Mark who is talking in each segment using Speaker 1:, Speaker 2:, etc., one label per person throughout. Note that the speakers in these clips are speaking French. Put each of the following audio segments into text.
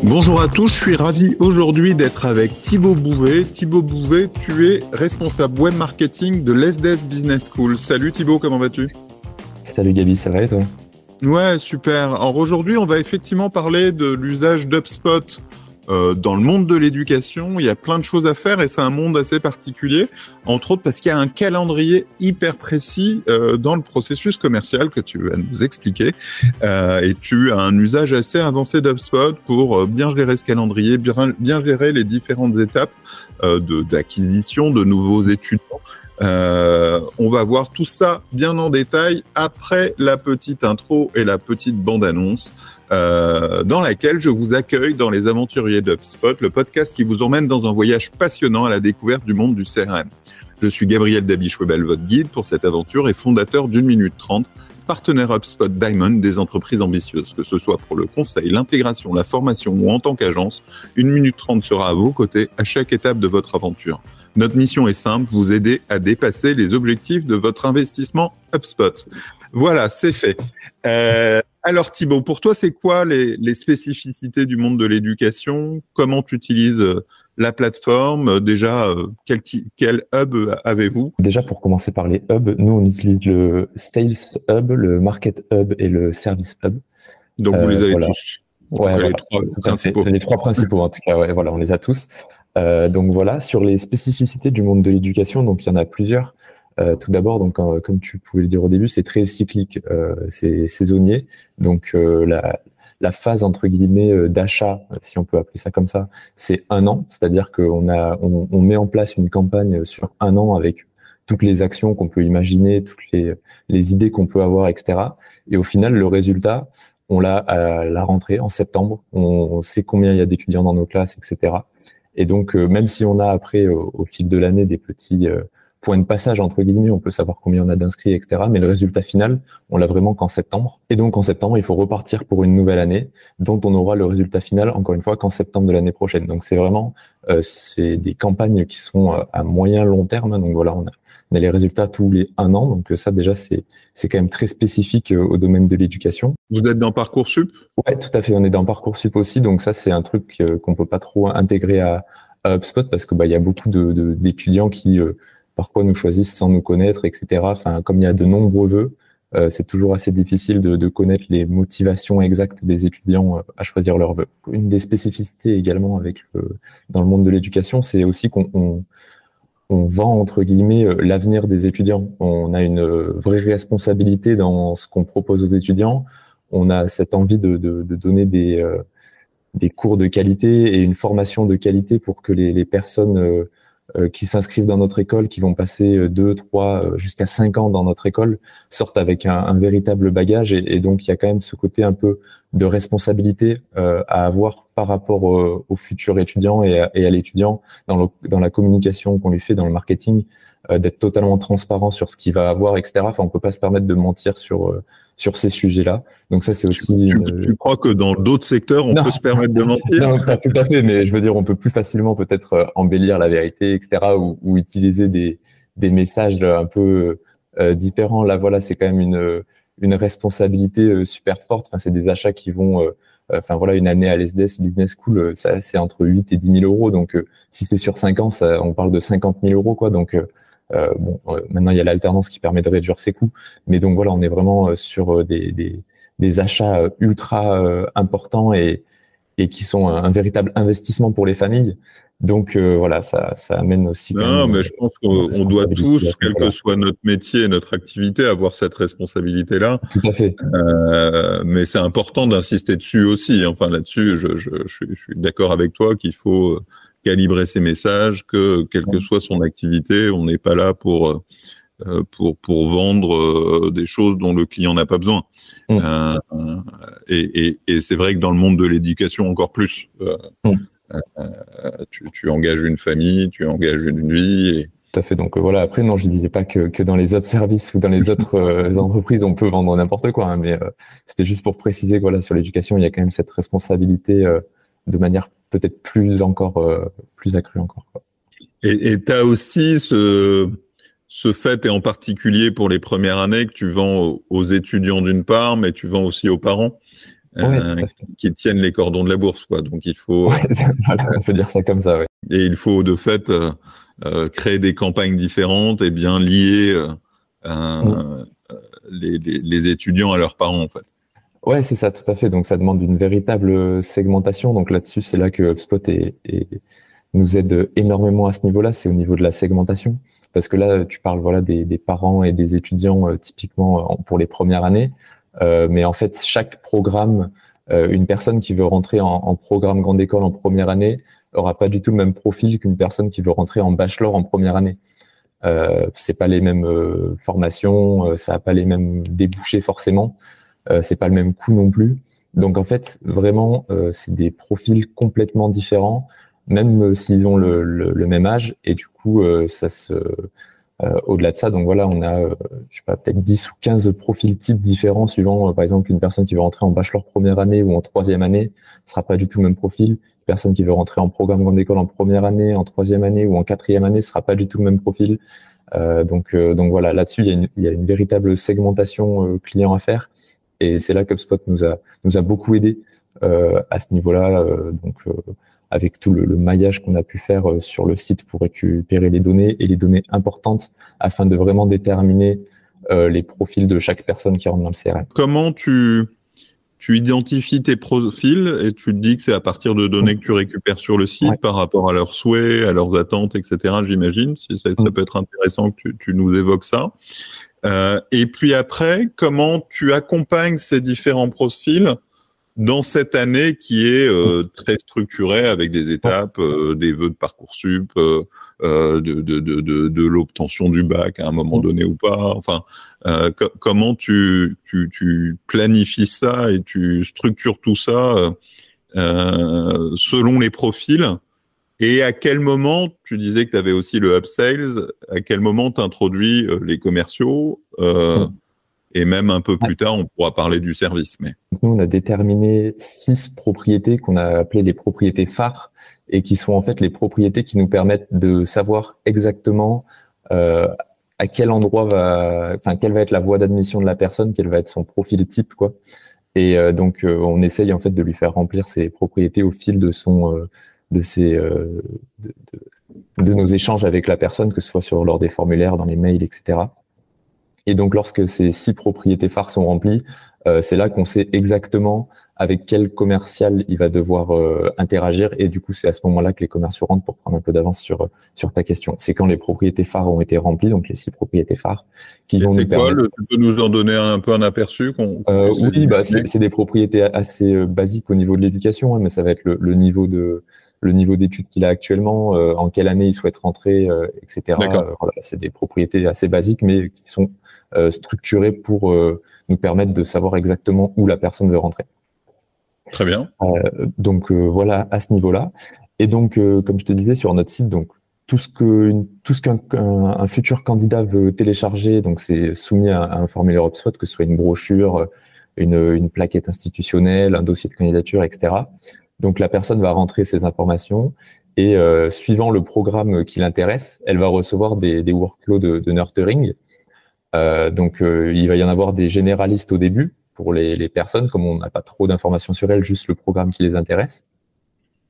Speaker 1: Bonjour à tous, je suis ravi aujourd'hui d'être avec Thibaut Bouvet. Thibaut Bouvet, tu es responsable web marketing de l'ESDES Business School. Salut Thibaut, comment vas-tu?
Speaker 2: Salut Gabi, ça va et toi?
Speaker 1: Ouais, super. Alors aujourd'hui, on va effectivement parler de l'usage d'HubSpot dans le monde de l'éducation. Il y a plein de choses à faire et c'est un monde assez particulier, entre autres parce qu'il y a un calendrier hyper précis dans le processus commercial que tu vas nous expliquer. Et tu as un usage assez avancé d'HubSpot pour bien gérer ce calendrier, bien gérer les différentes étapes d'acquisition de nouveaux étudiants. On va voir tout ça bien en détail après la petite intro et la petite bande-annonce dans laquelle je vous accueille dans Les Aventuriers d'HubSpot, le podcast qui vous emmène dans un voyage passionnant à la découverte du monde du CRM. Je suis Gabriel Dabi-Schwebel, votre guide pour cette aventure et fondateur d'1 minute 30, partenaire HubSpot Diamond des entreprises ambitieuses. Que ce soit pour le conseil, l'intégration, la formation ou en tant qu'agence, 1 minute 30 sera à vos côtés à chaque étape de votre aventure. Notre mission est simple, vous aider à dépasser les objectifs de votre investissement HubSpot. Voilà, c'est fait. Alors Thibaut, pour toi, c'est quoi les spécificités du monde de l'éducation? Comment tu utilises la plateforme? Déjà, quel hub avez-vous?
Speaker 2: Déjà, pour commencer par les hubs, nous, on utilise le Sales Hub, le Market Hub et le Service Hub.
Speaker 1: Donc, vous les avez
Speaker 2: voilà.
Speaker 1: tous.
Speaker 2: Ouais,
Speaker 1: Les
Speaker 2: voilà,
Speaker 1: trois principaux.
Speaker 2: les trois principaux, en tout cas, ouais, voilà, on les a tous. Donc voilà, sur les spécificités du monde de l'éducation, donc il y en a plusieurs. Tout d'abord, donc comme tu pouvais le dire au début, c'est très cyclique, c'est saisonnier. Donc la phase entre guillemets d'achat, si on peut appeler ça comme ça, c'est 1 an, c'est-à-dire on met en place une campagne sur 1 an avec toutes les actions qu'on peut imaginer, toutes les idées qu'on peut avoir, etc. Et au final, le résultat, on l'a à la rentrée en septembre. On sait combien il y a d'étudiants dans nos classes, etc. Et donc, même si on a après, au fil de l'année, des petits points de passage, entre guillemets, on peut savoir combien on a d'inscrits, etc. Mais le résultat final, on l'a vraiment qu'en septembre. Et donc, en septembre, il faut repartir pour une nouvelle année, dont on aura le résultat final, encore une fois, qu'en septembre de l'année prochaine. Donc, c'est vraiment, c'est des campagnes qui sont à moyen long terme. Donc, voilà, on a les résultats tous les 1 an. Donc, ça, déjà, c'est quand même très spécifique au domaine de l'éducation.
Speaker 1: Vous êtes dans Parcoursup?
Speaker 2: Ouais, tout à fait. On est dans Parcoursup aussi. Donc, ça, c'est un truc qu'on peut pas trop intégrer à HubSpot parce que, il y a beaucoup d'étudiants qui, parfois nous choisissent sans nous connaître, etc. Enfin, comme il y a de nombreux vœux, c'est toujours assez difficile de connaître les motivations exactes des étudiants à choisir leurs vœux. Une des spécificités également dans le monde de l'éducation, c'est aussi qu'on vend, entre guillemets, l'avenir des étudiants. On a une vraie responsabilité dans ce qu'on propose aux étudiants. On a cette envie de donner des cours de qualité et une formation de qualité pour que les personnes qui s'inscrivent dans notre école, qui vont passer 2, 3, jusqu'à 5 ans dans notre école, sortent avec un véritable bagage. Et donc, il y a quand même ce côté un peu de responsabilité à avoir par rapport aux futurs étudiants et à l'étudiant dans la communication qu'on lui fait, dans le marketing, d'être totalement transparent sur ce qu'il va avoir, etc. Enfin, on peut pas se permettre de mentir sur ces sujets-là. Donc ça, c'est aussi...
Speaker 1: Tu crois que dans d'autres secteurs, on peut se permettre de mentir?
Speaker 2: Non, pas tout à fait, mais je veux dire, on peut plus facilement peut-être embellir la vérité, etc., ou utiliser des messages un peu différents. Là, voilà, c'est quand même une responsabilité super forte. Enfin, c'est des achats qui vont... Enfin voilà, une année à l'ESDES Business School, ça c'est entre 8 et 10 000 euros. Donc si c'est sur 5 ans, on parle de 50 000 euros, quoi. Donc maintenant il y a l'alternance qui permet de réduire ses coûts, mais donc voilà, on est vraiment sur des achats ultra importants et qui sont un véritable investissement pour les familles. Donc voilà, ça amène aussi.
Speaker 1: Non, mais je pense qu'on doit tous, quel que soit notre métier et notre activité, avoir cette responsabilité-là.
Speaker 2: Tout à fait.
Speaker 1: Mais c'est important d'insister dessus aussi. Enfin, là-dessus, je suis d'accord avec toi qu'il faut calibrer ses messages, que quelle que soit son activité, on n'est pas là pour vendre des choses dont le client n'a pas besoin. Et c'est vrai que dans le monde de l'éducation encore plus. Tu engages une famille, tu engages une vie. Et...
Speaker 2: Tout à fait. Donc voilà. Après, non, je disais pas que dans les autres services ou dans les autres entreprises, on peut vendre n'importe quoi. Hein, mais c'était juste pour préciser que voilà, sur l'éducation, il y a quand même cette responsabilité de manière peut-être plus accrue encore. Quoi.
Speaker 1: Et tu as aussi ce fait, et en particulier pour les premières années, que tu vends aux étudiants d'une part, mais tu vends aussi aux parents.
Speaker 2: Ouais, tout à fait.
Speaker 1: qui tiennent les cordons de la bourse, quoi. Donc il faut,
Speaker 2: Ouais, voilà, on peut dire ça comme ça, ouais.
Speaker 1: et il faut de fait créer des campagnes différentes et bien lier les étudiants à leurs parents, en fait.
Speaker 2: Ouais, c'est ça, tout à fait. Donc, ça demande une véritable segmentation. Donc là-dessus, c'est là que HubSpot nous aide énormément à ce niveau-là. C'est au niveau de la segmentation, parce que là, tu parles voilà des parents et des étudiants typiquement pour les premières années. Mais en fait, chaque programme, une personne qui veut rentrer en programme grande école en première année aura pas du tout le même profil qu'une personne qui veut rentrer en bachelor en première année. C'est pas les mêmes formations, ça a pas les mêmes débouchés forcément. C'est pas le même coût non plus. Donc en fait, vraiment, c'est des profils complètement différents, même s'ils ont le même âge. Et du coup, au-delà de ça, donc voilà, on a, je sais pas, peut-être 10 ou 15 profils types différents suivant, par exemple, une personne qui veut rentrer en bachelor première année ou en troisième année, ce sera pas du tout le même profil. Une personne qui veut rentrer en programme grande école en première année, en troisième année ou en quatrième année, ce sera pas du tout le même profil. Donc voilà, là-dessus, il y a une véritable segmentation client à faire. Et c'est là qu'HubSpot nous a beaucoup aidé à ce niveau-là. Avec tout le maillage qu'on a pu faire sur le site pour récupérer les données et les données importantes afin de vraiment déterminer les profils de chaque personne qui rentre dans le CRM.
Speaker 1: Comment tu identifies tes profils et tu te dis que c'est à partir de données que tu récupères sur le site par rapport à leurs souhaits, à leurs attentes, etc. J'imagine. Ça peut être intéressant que tu nous évoques ça. Et puis après, comment tu accompagnes ces différents profils dans cette année qui est très structurée avec des étapes, des vœux de Parcoursup, de l'obtention du bac à un moment donné ou pas. Enfin, comment tu planifies ça et tu structures tout ça selon les profils. Et à quel moment, tu disais que tu avais aussi le upsales, à quel moment tu introduis les commerciaux et même un peu plus tard, on pourra parler du service. Mais
Speaker 2: nous, on a déterminé 6 propriétés qu'on a appelées les propriétés phares et qui sont en fait les propriétés qui nous permettent de savoir exactement à quel endroit quelle va être la voie d'admission de la personne, quel va être son profil type, quoi. Et donc, on essaye en fait de lui faire remplir ces propriétés au fil de nos échanges avec la personne, que ce soit lors des formulaires, dans les mails, etc. Et donc, lorsque ces 6 propriétés phares sont remplies, c'est là qu'on sait exactement avec quel commercial il va devoir interagir. Et du coup, c'est à ce moment-là que les commerciaux rentrent pour prendre un peu d'avance sur ta question. C'est quand les propriétés phares ont été remplies, donc les 6 propriétés phares, qui vont nous permettre...
Speaker 1: Tu peux nous en donner un peu un aperçu
Speaker 2: oui, c'est des propriétés assez basiques au niveau de l'éducation, hein, mais ça va être le niveau d'études qu'il a actuellement, en quelle année il souhaite rentrer, etc. Voilà, c'est des propriétés assez basiques, mais qui sont structurées pour nous permettre de savoir exactement où la personne veut rentrer.
Speaker 1: Très bien.
Speaker 2: Donc voilà, à ce niveau-là. Et donc, comme je te disais, sur notre site, donc tout ce qu'un futur candidat veut télécharger, donc c'est soumis à un formulaire HubSpot, que ce soit une brochure, une plaquette institutionnelle, un dossier de candidature, etc. Donc la personne va rentrer ses informations et suivant le programme qui l'intéresse, elle va recevoir des workflows de nurturing. Donc il va y en avoir des généralistes au début pour les personnes, comme on n'a pas trop d'informations sur elles, juste le programme qui les intéresse.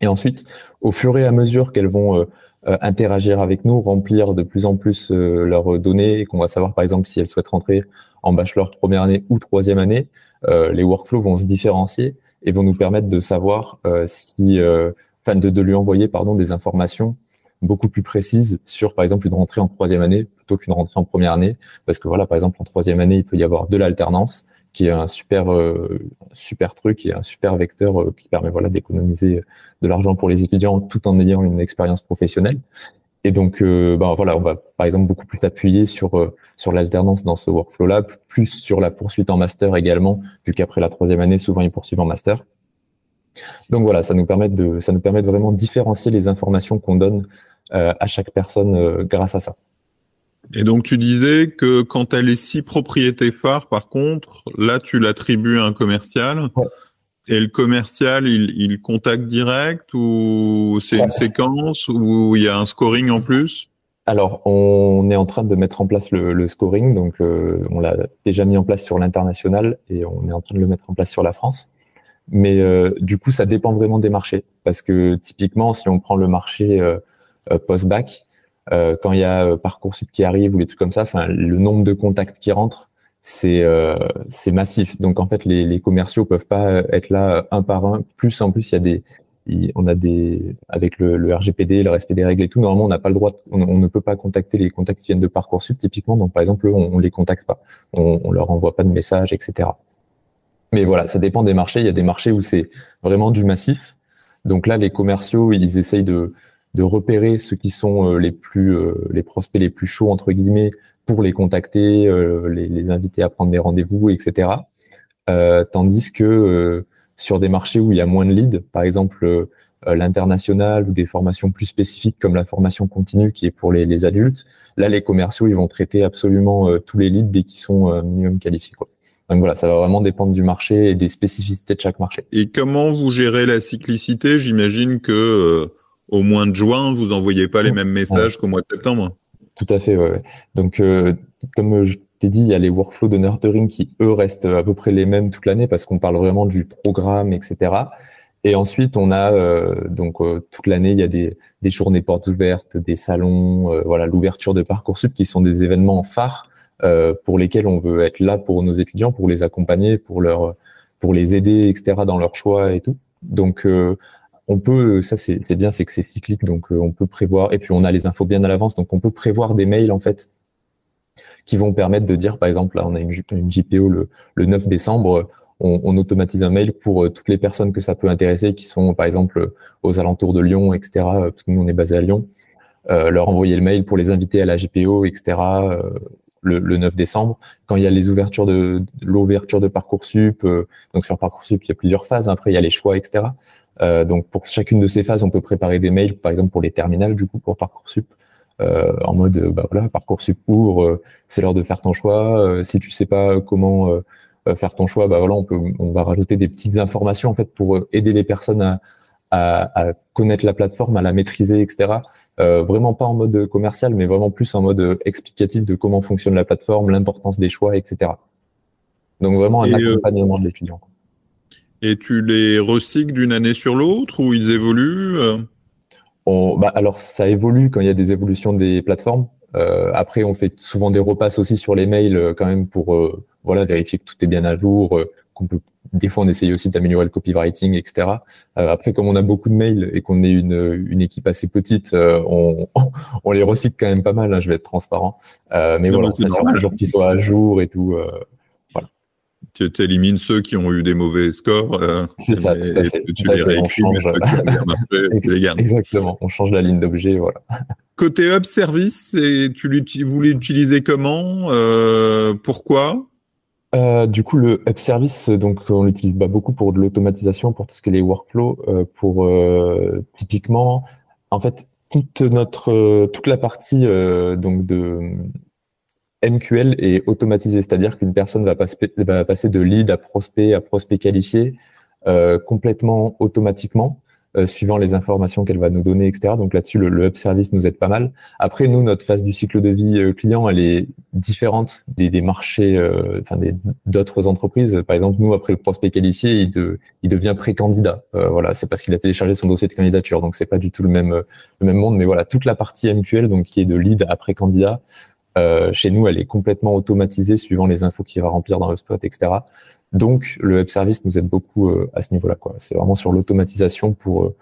Speaker 2: Et ensuite, au fur et à mesure qu'elles vont interagir avec nous, remplir de plus en plus leurs données, et qu'on va savoir par exemple si elles souhaitent rentrer en bachelor première année ou troisième année, les workflows vont se différencier et vont nous permettre de savoir de lui envoyer des informations beaucoup plus précises sur, par exemple, une rentrée en troisième année plutôt qu'une rentrée en première année. Parce que voilà, par exemple, en troisième année, il peut y avoir de l'alternance, qui est un super truc et un super vecteur qui permet d'économiser de l'argent pour les étudiants tout en ayant une expérience professionnelle. Et donc, on va par exemple beaucoup plus appuyer sur l'alternance dans ce workflow-là, plus sur la poursuite en master également, vu qu'après la troisième année, souvent ils poursuivent en master. Donc voilà, ça nous permet de vraiment différencier les informations qu'on donne à chaque personne grâce à ça.
Speaker 1: Et donc tu disais que quand tu as les 6 propriétés phares, par contre, là tu l'attribues à un commercial. Ouais. Et le commercial, il contacte direct ou c'est une séquence ou il y a un scoring en plus?
Speaker 2: Alors, on est en train de mettre en place le scoring. Donc, on l'a déjà mis en place sur l'international et on est en train de le mettre en place sur la France. Mais du coup, ça dépend vraiment des marchés. Parce que typiquement, si on prend le marché post-bac, quand il y a Parcoursup qui arrive ou les trucs comme ça, enfin, le nombre de contacts qui rentrent, c'est massif. Donc en fait, les commerciaux peuvent pas être là un par un. Plus en plus, on a des avec le RGPD, le respect des règles et tout. Normalement, on n'a pas le droit, on ne peut pas contacter les contacts qui viennent de Parcoursup typiquement. Donc par exemple, on les contacte pas, on leur envoie pas de messages, etc. Mais voilà, ça dépend des marchés. Il y a des marchés où c'est vraiment du massif. Donc là, les commerciaux, ils essayent de repérer ceux qui sont les prospects les plus chauds entre guillemets pour les contacter, les inviter à prendre des rendez-vous, etc. Tandis que sur des marchés où il y a moins de leads, par exemple l'international ou des formations plus spécifiques comme la formation continue qui est pour les adultes, là les commerciaux ils vont traiter absolument tous les leads dès qu'ils sont minimum qualifiés, quoi. Donc voilà, ça va vraiment dépendre du marché et des spécificités de chaque marché.
Speaker 1: Et comment vous gérez la cyclicité? J'imagine que au mois de juin, vous n'envoyez pas les mêmes messages qu'au mois de septembre.
Speaker 2: Tout à fait, ouais. Donc, comme je t'ai dit, il y a les workflows de nurturing qui, eux, restent à peu près les mêmes toute l'année parce qu'on parle vraiment du programme, etc. Et ensuite, on a toute l'année, il y a des journées portes ouvertes, des salons, voilà, l'ouverture de Parcoursup qui sont des événements phares pour lesquels on veut être là pour nos étudiants, pour les accompagner, pour les aider, etc. dans leur choix et tout. Donc on peut, ça c'est bien, c'est que c'est cyclique, donc on peut prévoir, et puis on a les infos bien à l'avance, donc on peut prévoir des mails en fait qui vont permettre de dire, par exemple, là on a une JPO le 9 décembre, on automatise un mail pour toutes les personnes que ça peut intéresser, qui sont par exemple aux alentours de Lyon, etc. Parce que nous on est basé à Lyon, leur envoyer le mail pour les inviter à la JPO, etc. Le 9 décembre, quand il y a l'ouverture de Parcoursup, donc sur Parcoursup il y a plusieurs phases, après il y a les choix, etc. Donc pour chacune de ces phases, on peut préparer des mails, par exemple pour les terminales, du coup pour Parcoursup, en mode voilà, Parcoursup ouvre, c'est l'heure de faire ton choix. Si tu sais pas comment faire ton choix, bah voilà, on va rajouter des petites informations en fait pour aider les personnes à connaître la plateforme, à la maîtriser, etc. Vraiment pas en mode commercial, mais vraiment plus en mode explicatif de comment fonctionne la plateforme, l'importance des choix, etc. Donc vraiment un accompagnement de l'étudiant.
Speaker 1: Et tu les recycles d'une année sur l'autre ou ils évoluent?
Speaker 2: Alors ça évolue quand il y a des évolutions des plateformes. Après, on fait souvent des repasses aussi sur les mails quand même pour voilà, vérifier que tout est bien à jour, des fois on essaye aussi d'améliorer le copywriting, etc. Après, comme on a beaucoup de mails et qu'on est une équipe assez petite, on les recycle quand même pas mal, hein, je vais être transparent. Mais non, voilà, on s'assure toujours qu'ils soient à jour et tout. Voilà.
Speaker 1: Tu élimines ceux qui ont eu des mauvais scores.
Speaker 2: C'est ça, tout à fait.
Speaker 1: Tu les réécris, mais ceux qui ont bien marché, tu les gardes.
Speaker 2: Exactement, on change la ligne d'objet, voilà.
Speaker 1: Côté Hub Service, vous l'utilisez comment? Pourquoi?
Speaker 2: Du coup, le Hub Service, donc on l'utilise beaucoup pour de l'automatisation, pour tout ce qui est les workflows, pour typiquement, en fait, toute la partie donc de MQL est automatisée, c'est-à-dire qu'une personne va passer de lead à prospect qualifié complètement automatiquement, suivant les informations qu'elle va nous donner, etc. Donc là-dessus, le Hub Service nous aide pas mal. Après, nous, notre phase du cycle de vie client, elle est différente des marchés, d'autres entreprises. Par exemple, nous, après le prospect qualifié, il devient pré-candidat. Voilà, c'est parce qu'il a téléchargé son dossier de candidature. Donc c'est pas du tout le même monde. Mais voilà, toute la partie MQL, donc qui est de lead à pré-candidat, chez nous, elle est complètement automatisée suivant les infos qu'il va remplir dans HubSpot, etc. Donc, le Hub Service nous aide beaucoup à ce niveau-là, quoi. C'est vraiment sur l'automatisation pour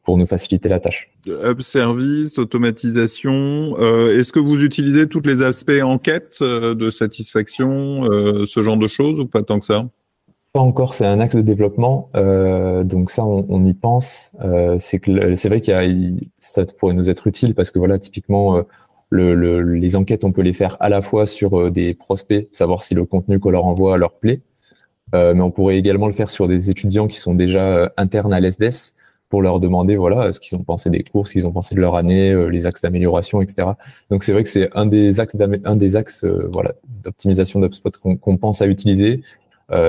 Speaker 2: nous faciliter la tâche.
Speaker 1: Hub Service, automatisation. Est-ce que vous utilisez tous les aspects enquête de satisfaction, ce genre de choses, ou pas tant que ça?
Speaker 2: Pas encore, c'est un axe de développement. Donc ça, on y pense. C'est vrai ça pourrait nous être utile parce que voilà, typiquement, les enquêtes, on peut les faire à la fois sur des prospects, savoir si le contenu qu'on leur envoie leur plaît, mais on pourrait également le faire sur des étudiants qui sont déjà internes à l'ESDES pour leur demander voilà ce qu'ils ont pensé des cours, ce qu'ils ont pensé de leur année, les axes d'amélioration, etc. Donc c'est vrai que c'est un des axes voilà d'optimisation d'HubSpot qu'on pense à utiliser.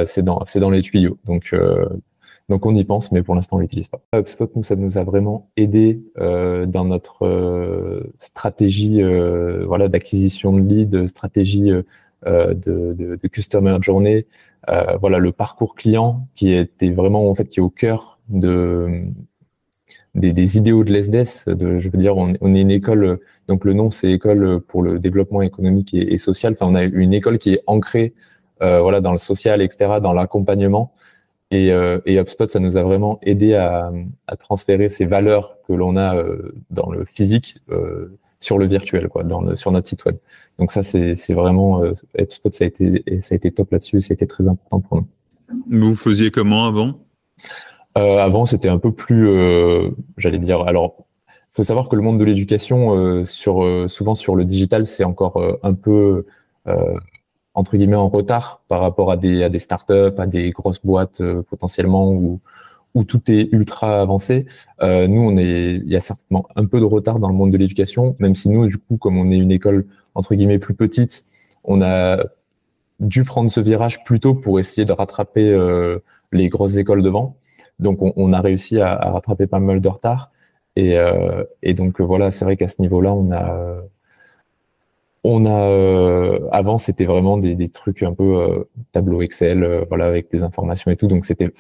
Speaker 2: C'est dans les tuyaux. Donc on y pense, mais pour l'instant on l'utilise pas. HubSpot, nous, ça nous a vraiment aidé dans notre stratégie voilà d'acquisition de leads, stratégie de Customer Journey, voilà, le parcours client qui était vraiment en fait qui est au cœur des idéaux de l'ESDES. Je veux dire, on est une école, donc le nom c'est École pour le développement économique et social. Enfin, on a une école qui est ancrée, voilà, dans le social, etc., dans l'accompagnement. Et HubSpot, ça nous a vraiment aidé à transférer ces valeurs que l'on a dans le physique sur le virtuel, quoi, sur notre site web. Donc ça, c'est vraiment HubSpot, ça a été top là-dessus, ça a été très important pour nous.
Speaker 1: Vous faisiez comment avant?
Speaker 2: Avant, c'était un peu plus, j'allais dire. Alors, faut savoir que le monde de l'éducation, souvent sur le digital, c'est encore un peu entre guillemets en retard par rapport à des startups, à des grosses boîtes potentiellement où tout est ultra avancé. Nous, il y a certainement un peu de retard dans le monde de l'éducation, même si nous, du coup, comme on est une école entre guillemets plus petite, on a dû prendre ce virage plus tôt pour essayer de rattraper les grosses écoles devant. Donc, on a réussi à rattraper pas mal de retard. Et donc, voilà, c'est vrai qu'à ce niveau-là, avant, c'était vraiment des trucs un peu tableau Excel, voilà, avec des informations et tout. Donc, il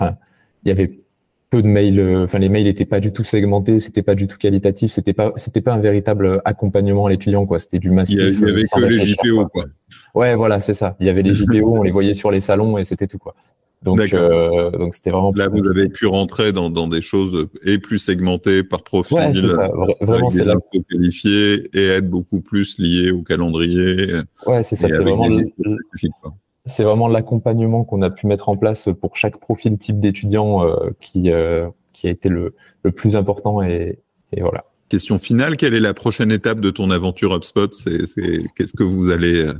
Speaker 2: y avait peu de mails. Les mails n'étaient pas du tout segmentés, c'était pas du tout qualitatif, c'était pas un véritable accompagnement à l'étudiant, quoi. C'était du massif.
Speaker 1: Il y avait que les JPO, quoi.
Speaker 2: Ouais, voilà, c'est ça. Il y avait les JPO, on les voyait sur les salons et c'était tout, quoi. Donc c'était vraiment.
Speaker 1: Là, vous avez pu rentrer dans des choses et plus segmentées par profil,
Speaker 2: ouais, c'est ça. Vraiment,
Speaker 1: avec des infos qualifiées et être beaucoup plus lié au calendrier.
Speaker 2: Ouais, c'est ça. C'est vraiment l'accompagnement qu'on a pu mettre en place pour chaque profil type d'étudiant qui a été le plus important et voilà.
Speaker 1: Question finale, quelle est la prochaine étape de ton aventure HubSpot? Qu'est-ce que vous allez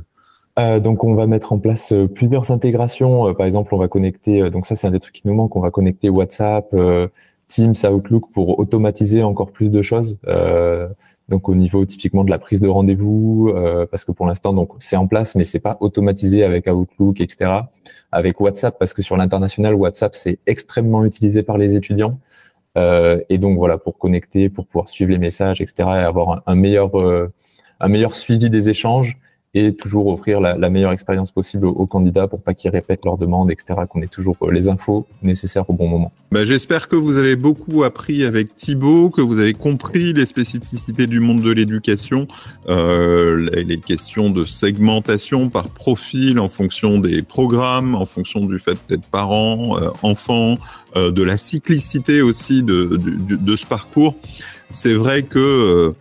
Speaker 2: donc on va mettre en place plusieurs intégrations. Par exemple, on va connecter. Donc ça, c'est un des trucs qui nous manque. On va connecter WhatsApp, Teams, Outlook pour automatiser encore plus de choses. Donc au niveau typiquement de la prise de rendez-vous, parce que pour l'instant, donc c'est en place, mais c'est pas automatisé avec Outlook, etc. Avec WhatsApp, parce que sur l'international, WhatsApp c'est extrêmement utilisé par les étudiants. Et donc voilà, pour connecter, pour pouvoir suivre les messages, etc. Et avoir un meilleur suivi des échanges. Et toujours offrir la meilleure expérience possible aux candidats pour pas qu'ils répètent leurs demandes, etc., qu'on ait toujours les infos nécessaires au bon moment.
Speaker 1: J'espère que vous avez beaucoup appris avec Thibaut, que vous avez compris les spécificités du monde de l'éducation, les questions de segmentation par profil en fonction des programmes, en fonction du fait d'être parent, enfant, de la cyclicité aussi de ce parcours. C'est vrai que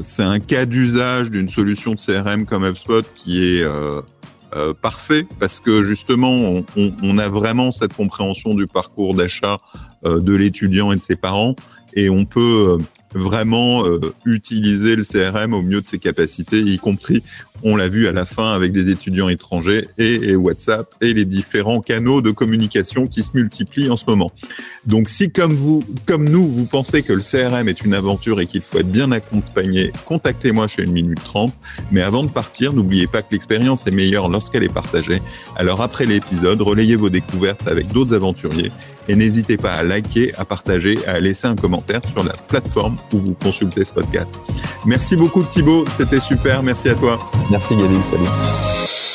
Speaker 1: c'est un cas d'usage d'une solution de CRM comme HubSpot qui est parfait parce que justement, on a vraiment cette compréhension du parcours d'achat de l'étudiant et de ses parents et on peut vraiment utiliser le CRM au mieux de ses capacités, y compris, on l'a vu à la fin avec des étudiants étrangers et WhatsApp et les différents canaux de communication qui se multiplient en ce moment. Donc si comme nous, vous pensez que le CRM est une aventure et qu'il faut être bien accompagné, contactez-moi chez 1 minute 30. Mais avant de partir, n'oubliez pas que l'expérience est meilleure lorsqu'elle est partagée. Alors après l'épisode, relayez vos découvertes avec d'autres aventuriers et n'hésitez pas à liker, à partager, à laisser un commentaire sur la plateforme où vous consultez ce podcast. Merci beaucoup Thibaut, c'était super, merci à toi.
Speaker 2: Merci Gaël, salut.